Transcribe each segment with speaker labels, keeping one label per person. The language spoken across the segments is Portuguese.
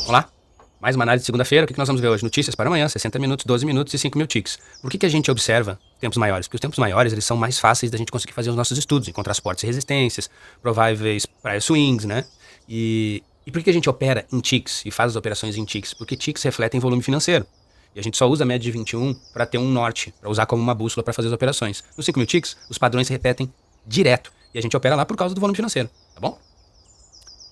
Speaker 1: Vamos lá? Mais uma análise de segunda-feira. O que nós vamos ver hoje? Notícias para amanhã, 60 minutos, 12 minutos e 5 mil ticks. Por que a gente observa tempos maiores? Porque os tempos maiores, eles são mais fáceis da gente conseguir fazer os nossos estudos, encontrar suportes e resistências, prováveis price swings, né? E por que a gente opera em ticks e faz as operações em ticks? Porque ticks refletem volume financeiro. E a gente só usa a média de 21 para ter um norte, para usar como uma bússola para fazer as operações. Nos 5 mil ticks, os padrões se repetem direto. E a gente opera lá por causa do volume financeiro, tá bom?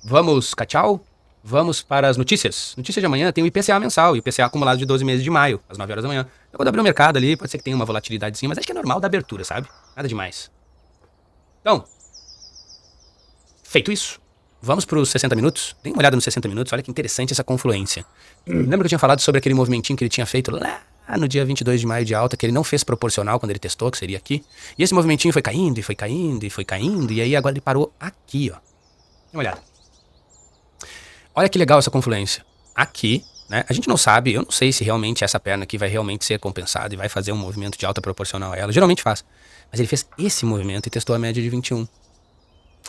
Speaker 1: Vamos, tchau. Vamos para as notícias. Notícia de amanhã tem o IPCA mensal, o IPCA acumulado de 12 meses de maio, às 9 horas da manhã. Então, quando abrir o mercado ali, pode ser que tenha uma volatilidadezinha, mas acho que é normal da abertura, sabe? Nada demais. Então, feito isso, vamos para os 60 minutos? Dê uma olhada nos 60 minutos, olha que interessante essa confluência. Lembra que eu tinha falado sobre aquele movimentinho que ele tinha feito lá no dia 22 de maio de alta, que ele não fez proporcional quando ele testou, que seria aqui? E esse movimentinho foi caindo, e foi caindo, e foi caindo, e aí agora ele parou aqui, ó. Dê uma olhada. Olha que legal essa confluência. Aqui, né? A gente não sabe, eu não sei se realmente essa perna aqui vai realmente ser compensada e vai fazer um movimento de alta proporcional a ela. Geralmente faz. Mas ele fez esse movimento e testou a média de 21.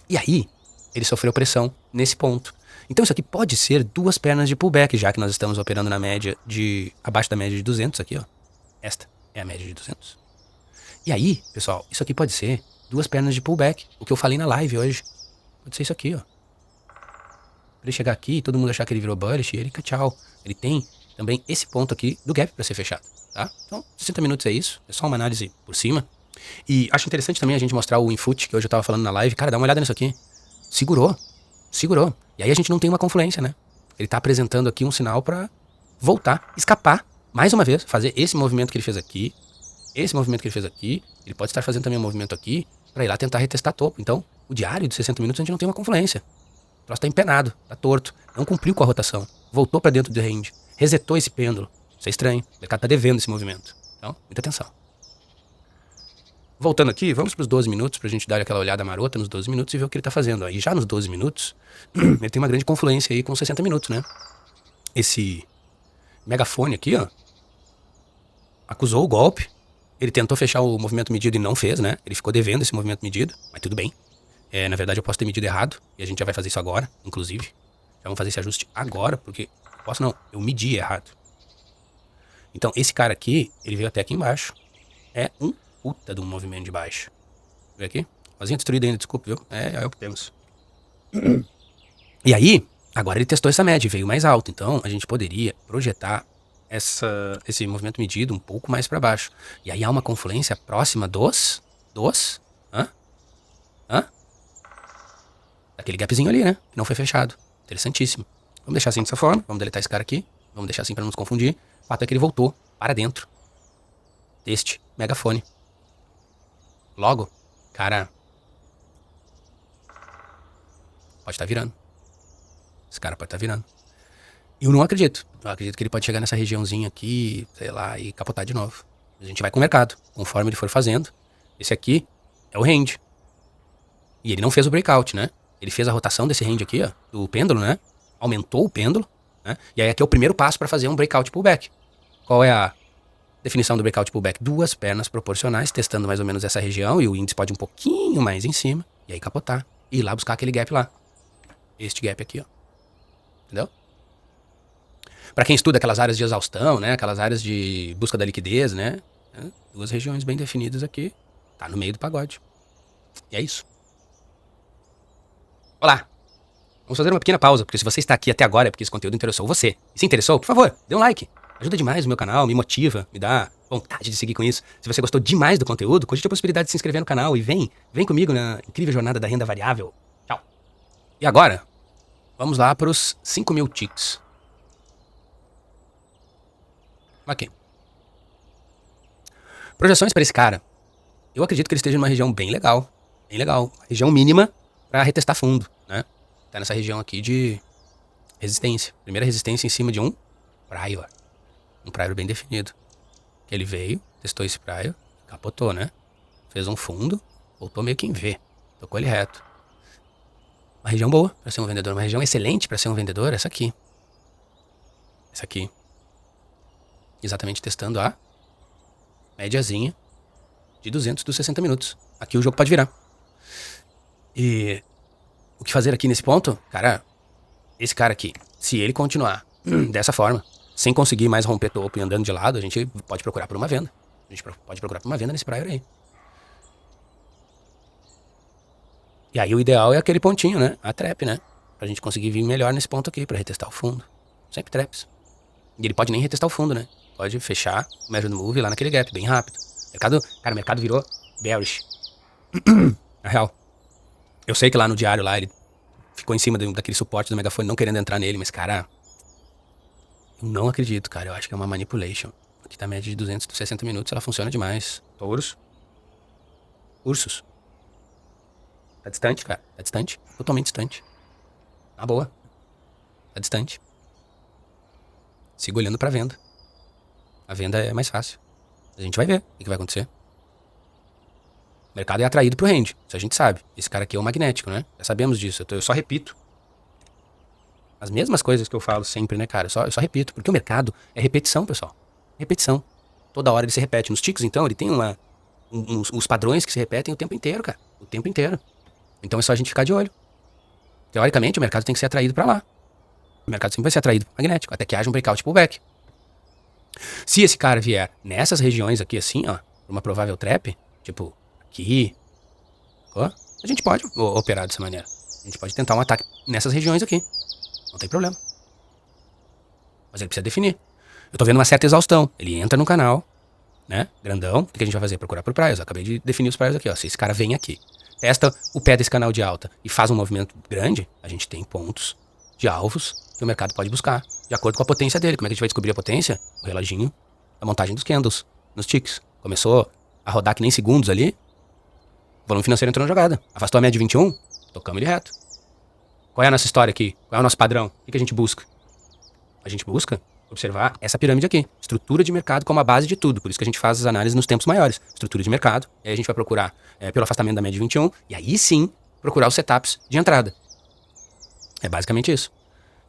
Speaker 1: E aí, ele sofreu pressão nesse ponto. Então isso aqui pode ser duas pernas de pullback, já que nós estamos operando na média de... abaixo da média de 200 aqui, ó. Esta é a média de 200. E aí, pessoal, isso aqui pode ser duas pernas de pullback. O que eu falei na live hoje. Pode ser isso aqui, ó. Pra ele chegar aqui e todo mundo achar que ele virou bullish, e ele tchau. Ele tem também esse ponto aqui do gap para ser fechado, tá? Então, 60 minutos é isso, é só uma análise por cima. E acho interessante também a gente mostrar o infoot, que hoje eu tava falando na live. Cara, dá uma olhada nisso aqui. Segurou. E aí a gente não tem uma confluência, né? Ele tá apresentando aqui um sinal para voltar, escapar, mais uma vez, fazer esse movimento que ele fez aqui, esse movimento que ele fez aqui. Ele pode estar fazendo também um movimento aqui para ir lá tentar retestar topo. Então, o diário de 60 minutos a gente não tem uma confluência. O troço tá empenado, tá torto, não cumpriu com a rotação, voltou para dentro do range, resetou esse pêndulo. Isso é estranho, o mercado tá devendo esse movimento. Então, muita atenção. Voltando aqui, vamos para os 12 minutos, pra gente dar aquela olhada marota nos 12 minutos e ver o que ele tá fazendo. Aí já nos 12 minutos, ele tem uma grande confluência aí com 60 minutos, né? Esse megafone aqui, ó, acusou o golpe, ele tentou fechar o movimento medido e não fez, né? Ele ficou devendo esse movimento medido, mas tudo bem. Na verdade, eu posso ter medido errado, e a gente já vai fazer isso agora, inclusive. Já vamos fazer esse ajuste agora, porque... Posso não, eu medi errado. Então, esse cara aqui, ele veio até aqui embaixo. É um puta de um movimento de baixo. Vê aqui? Rosinha destruída ainda, desculpa, viu? É o que temos. E aí, agora ele testou essa média e veio mais alto. Então, a gente poderia projetar esse movimento medido um pouco mais para baixo. E aí há uma confluência próxima daquele gapzinho ali, né? Que não foi fechado. Interessantíssimo. Vamos deixar assim dessa forma. Vamos deletar esse cara aqui. Vamos deixar assim para não nos confundir. O fato é que ele voltou para dentro deste megafone. Logo, cara, pode estar virando. Esse cara pode estar virando. Eu não acredito. Eu acredito que ele pode chegar nessa regiãozinha aqui, sei lá, e capotar de novo. A gente vai com o mercado, conforme ele for fazendo. Esse aqui é o range. E ele não fez o breakout, né? Ele fez a rotação desse range aqui, ó, do pêndulo, né? Aumentou o pêndulo, né? E aí aqui é o primeiro passo para fazer um breakout pullback. Qual é a definição do breakout pullback? Duas pernas proporcionais, testando mais ou menos essa região, e o índice pode ir um pouquinho mais em cima, e aí capotar. E ir lá buscar aquele gap lá. Este gap aqui, ó. Entendeu? Para quem estuda aquelas áreas de exaustão, né? Aquelas áreas de busca da liquidez, né? Duas regiões bem definidas aqui. Tá no meio do pagode. E é isso. Olá! Vamos fazer uma pequena pausa, porque se você está aqui até agora é porque esse conteúdo interessou você. E se interessou, por favor, dê um like. Ajuda demais o meu canal, me motiva, me dá vontade de seguir com isso. Se você gostou demais do conteúdo, cogite a possibilidade de se inscrever no canal e vem comigo na incrível jornada da renda variável. Tchau. E agora, vamos lá para os 5 mil ticks. Ok. Projeções para esse cara. Eu acredito que ele esteja numa região bem legal. Bem legal. Região mínima para retestar fundo, né? Tá nessa região aqui de resistência. Primeira resistência em cima de um prior. Um prior bem definido. Ele veio, testou esse prior, capotou, né? Fez um fundo, voltou meio que em V. Tocou ele reto. Uma região boa para ser um vendedor. Uma região excelente para ser um vendedor, essa aqui. Essa aqui. Exatamente testando a médiazinha de 200 dos 60 minutos. Aqui o jogo pode virar. E o que fazer aqui nesse ponto? Cara, esse cara aqui, se ele continuar Dessa forma, sem conseguir mais romper topo e andando de lado, a gente pode procurar por uma venda. A gente pode procurar por uma venda nesse prior aí. E aí o ideal é aquele pontinho, né? A trap, né? Pra gente conseguir vir melhor nesse ponto aqui, pra retestar o fundo. Sempre traps. E ele pode nem retestar o fundo, né? Pode fechar o measure move lá naquele gap, bem rápido. O mercado virou bearish. Na real. Eu sei que lá no diário, lá, ele ficou em cima daquele suporte do megafone, não querendo entrar nele, mas, cara, eu não acredito, cara. Eu acho que é uma manipulation. Aqui tá a média de 260 minutos, ela funciona demais. Touros. Ursos. Tá distante, cara. Tá distante. Totalmente distante. Na boa. Tá distante. Sigo olhando pra venda. A venda é mais fácil. A gente vai ver o que vai acontecer. O mercado é atraído pro range. Isso a gente sabe. Esse cara aqui é o magnético, né? Já sabemos disso. Eu só repito as mesmas coisas que eu falo sempre, né, cara? Eu só repito. Porque o mercado é repetição, pessoal. Repetição. Toda hora ele se repete. Nos ticks, então, ele tem uns padrões que se repetem o tempo inteiro, cara. O tempo inteiro. Então é só a gente ficar de olho. Teoricamente, o mercado tem que ser atraído pra lá. O mercado sempre vai ser atraído pro magnético, até que haja um breakout pullback. Se esse cara vier nessas regiões aqui, assim, ó, uma provável trap, tipo aqui, ó, a gente pode operar dessa maneira. A gente pode tentar um ataque nessas regiões aqui. Não tem problema. Mas ele precisa definir. Eu tô vendo uma certa exaustão. Ele entra no canal, né, grandão. O que a gente vai fazer? Procurar por praias. Eu acabei de definir os praias aqui, ó. Se esse cara vem aqui, testa o pé desse canal de alta e faz um movimento grande, a gente tem pontos de alvos que o mercado pode buscar, de acordo com a potência dele. Como é que a gente vai descobrir a potência? O reloginho, a montagem dos candles, nos ticks. Começou a rodar que nem segundos ali, o volume financeiro entrou na jogada. Afastou a média de 21, tocamos ele reto. Qual é a nossa história aqui? Qual é o nosso padrão? O que a gente busca? A gente busca observar essa pirâmide aqui. Estrutura de mercado como a base de tudo. Por isso que a gente faz as análises nos tempos maiores. Estrutura de mercado. E aí a gente vai procurar pelo afastamento da média de 21. E aí sim, procurar os setups de entrada. É basicamente isso.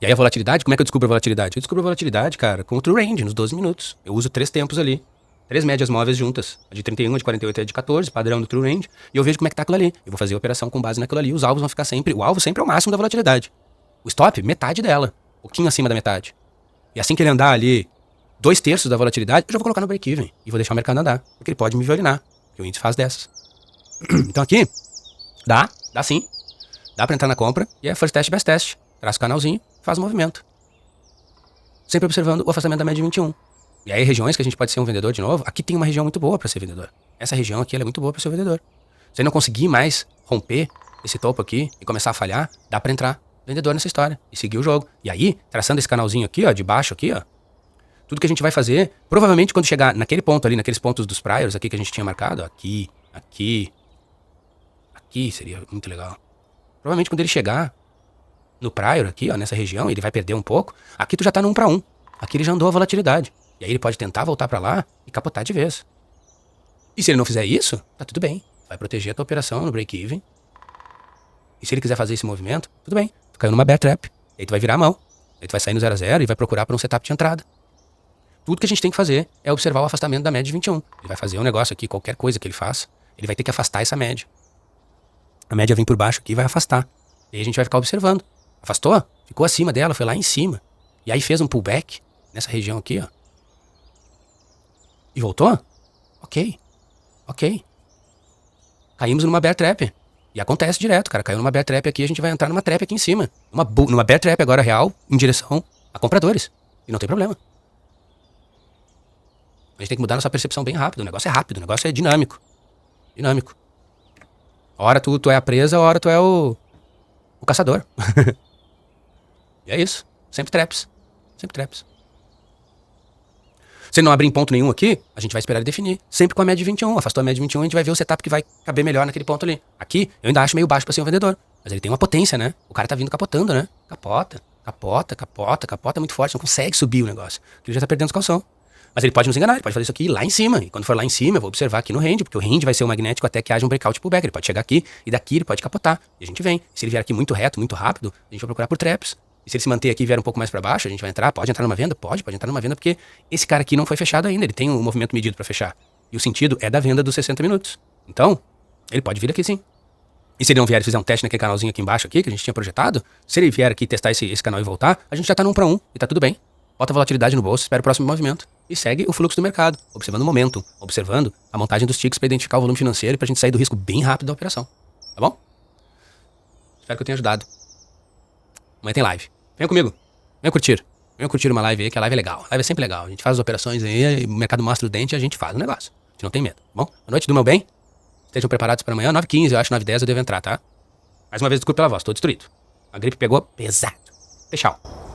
Speaker 1: E aí a volatilidade, como é que eu descubro a volatilidade? Eu descubro a volatilidade, cara, com o true range, nos 12 minutos. Eu uso 3 tempos ali. 3 médias móveis juntas. A de 31, a de 48 e a de 14, padrão do true range. E eu vejo como é que tá aquilo ali. Eu vou fazer a operação com base naquilo ali. Os alvos vão ficar sempre... O alvo sempre é o máximo da volatilidade. O stop, metade dela. Um pouquinho acima da metade. E assim que ele andar ali 2/3 da volatilidade, eu já vou colocar no break-even. E vou deixar o mercado andar. Porque ele pode me violinar. Porque o índice faz dessas. Então aqui, dá sim. Dá pra entrar na compra. E é first test, best test. Traça o canalzinho, faz o movimento. Sempre observando o afastamento da média de 21. E aí regiões que a gente pode ser um vendedor de novo. Aqui tem uma região muito boa pra ser vendedor. Essa região aqui ela é muito boa pra ser vendedor. Se ele não conseguir mais romper esse topo aqui e começar a falhar, dá pra entrar vendedor nessa história e seguir o jogo. E aí, traçando esse canalzinho aqui, ó, de baixo aqui, ó, tudo que a gente vai fazer, provavelmente quando chegar naquele ponto ali, naqueles pontos dos priors aqui que a gente tinha marcado, ó, aqui seria muito legal. Provavelmente quando ele chegar no prior aqui, ó, nessa região, ele vai perder um pouco. Aqui tu já tá no 1 para 1. Aqui ele já andou a volatilidade. E aí ele pode tentar voltar pra lá e capotar de vez. E se ele não fizer isso, tá tudo bem. Vai proteger a tua operação no break-even. E se ele quiser fazer esse movimento, tudo bem. Tu caiu numa bear trap. E aí tu vai virar a mão. Aí tu vai sair no 0 a 0 e vai procurar por um setup de entrada. Tudo que a gente tem que fazer é observar o afastamento da média de 21. Ele vai fazer um negócio aqui, qualquer coisa que ele faça, ele vai ter que afastar essa média. A média vem por baixo aqui e vai afastar. E aí a gente vai ficar observando. Afastou? Ficou acima dela, foi lá em cima. E aí fez um pullback nessa região aqui, ó. E voltou? Ok. Caímos numa bear trap. E acontece direto, cara. Caiu numa bear trap aqui, a gente vai entrar numa trap aqui em cima. Numa bear trap agora real, em direção a compradores. E não tem problema. A gente tem que mudar nossa percepção bem rápido. O negócio é rápido, o negócio é dinâmico. Dinâmico. Hora tu é a presa, hora tu é o caçador. E é isso. Sempre traps. Se ele não abrir em ponto nenhum aqui, a gente vai esperar ele definir. Sempre com a média de 21. Afastou a média de 21, a gente vai ver o setup que vai caber melhor naquele ponto ali. Aqui, eu ainda acho meio baixo pra ser um vendedor. Mas ele tem uma potência, né? O cara tá vindo capotando, né? Capota muito forte. Não consegue subir o negócio. Porque ele já tá perdendo os calção. Mas ele pode nos enganar, ele pode fazer isso aqui lá em cima. E quando for lá em cima, eu vou observar aqui no range, porque o range vai ser o magnético até que haja um breakout pullback. Ele pode chegar aqui e daqui ele pode capotar. E a gente vem. Se ele vier aqui muito reto, muito rápido, a gente vai procurar por traps. E se ele se manter aqui e vier um pouco mais pra baixo, a gente vai entrar. Pode entrar numa venda? Pode entrar numa venda, porque esse cara aqui não foi fechado ainda. Ele tem um movimento medido pra fechar. E o sentido é da venda dos 60 minutos. Então, ele pode vir aqui sim. E se ele não vier e fizer um teste naquele canalzinho aqui embaixo, aqui, que a gente tinha projetado, se ele vier aqui testar esse canal e voltar, a gente já tá no 1 para 1 e tá tudo bem. Bota a volatilidade no bolso, espera o próximo movimento. E segue o fluxo do mercado, observando o momento, observando a montagem dos ticks para identificar o volume financeiro e pra gente sair do risco bem rápido da operação. Tá bom? Espero que eu tenha ajudado. Amanhã tem live. Venha comigo. Venha curtir. Venha curtir uma live aí, que a live é legal. A live é sempre legal. A gente faz as operações aí, o mercado mostra o dente e a gente faz o negócio. A gente não tem medo, tá bom? Boa noite, durmam bem. Estejam preparados para amanhã, 9h15, eu acho, 9h10 eu devo entrar, tá? Mais uma vez, desculpe pela voz, tô destruído. A gripe pegou pesado. Tchau.